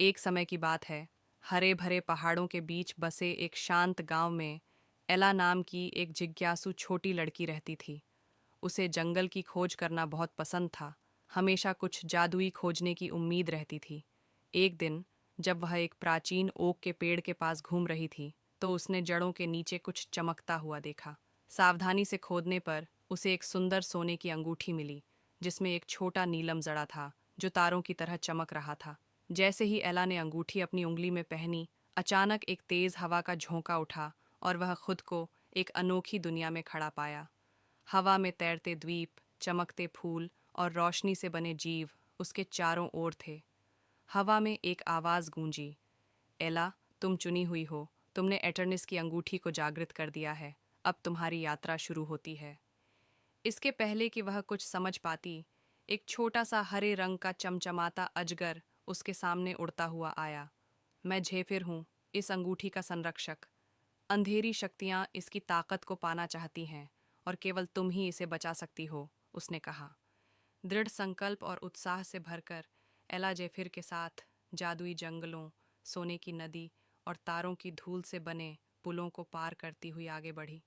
एक समय की बात है। हरे भरे पहाड़ों के बीच बसे एक शांत गांव में एला नाम की एक जिज्ञासु छोटी लड़की रहती थी। उसे जंगल की खोज करना बहुत पसंद था। हमेशा कुछ जादुई खोजने की उम्मीद रहती थी। एक दिन जब वह एक प्राचीन ओक के पेड़ के पास घूम रही थी तो उसने जड़ों के नीचे कुछ चमकता हुआ देखा। सावधानी से खोदने पर उसे एक सुंदर सोने की अंगूठी मिली, जिसमें एक छोटा नीलम जड़ा था जो तारों की तरह चमक रहा था। जैसे ही एला ने अंगूठी अपनी उंगली में पहनी, अचानक एक तेज हवा का झोंका उठा और वह खुद को एक अनोखी दुनिया में खड़ा पाया। हवा में तैरते द्वीप, चमकते फूल और रोशनी से बने जीव उसके चारों ओर थे। हवा में एक आवाज़ गूंजी, एला, तुम चुनी हुई हो। तुमने एटर्निस की अंगूठी को जागृत कर दिया है। अब तुम्हारी यात्रा शुरू होती है। इसके पहले कि वह कुछ समझ पाती, एक छोटा सा हरे रंग का चमचमाता अजगर उसके सामने उड़ता हुआ आया। मैं झेफिर हूँ, इस अंगूठी का संरक्षक। अंधेरी शक्तियाँ इसकी ताकत को पाना चाहती हैं और केवल तुम ही इसे बचा सकती हो, उसने कहा। दृढ़ संकल्प और उत्साह से भरकर एला जेफिर के साथ जादुई जंगलों, सोने की नदी और तारों की धूल से बने पुलों को पार करती हुई आगे बढ़ी।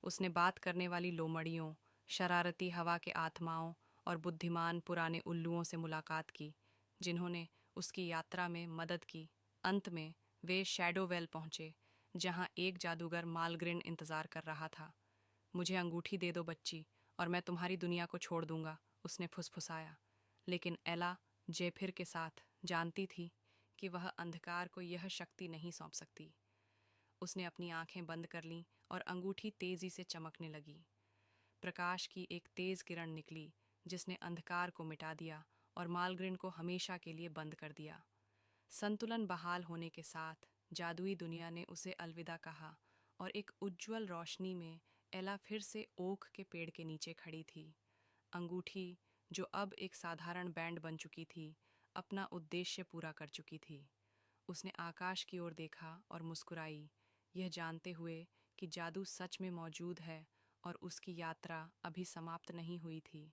उसने बात करने वाली लोमड़ियों, शरारती हवा के आत्माओं और बुद्धिमान पुराने उल्लुओं से मुलाकात की, जिन्होंने उसकी यात्रा में मदद की। अंत में वे शैडोवेल पहुंचे, जहां एक जादूगर मालग्रिन इंतजार कर रहा था। मुझे अंगूठी दे दो बच्ची, और मैं तुम्हारी दुनिया को छोड़ दूंगा, उसने फुसफुसाया। लेकिन एला जेफिर के साथ जानती थी कि वह अंधकार को यह शक्ति नहीं सौंप सकती। उसने अपनी आंखें बंद कर लीं और अंगूठी तेजी से चमकने लगी। प्रकाश की एक तेज किरण निकली, जिसने अंधकार को मिटा दिया और मालग्रिन को हमेशा के लिए बंद कर दिया। संतुलन बहाल होने के साथ जादुई दुनिया ने उसे अलविदा कहा और एक उज्ज्वल रोशनी में एला फिर से ओक के पेड़ के नीचे खड़ी थी। अंगूठी, जो अब एक साधारण बैंड बन चुकी थी, अपना उद्देश्य पूरा कर चुकी थी। उसने आकाश की ओर देखा और मुस्कुराई, यह जानते हुए कि जादू सच में मौजूद है और उसकी यात्रा अभी समाप्त नहीं हुई थी।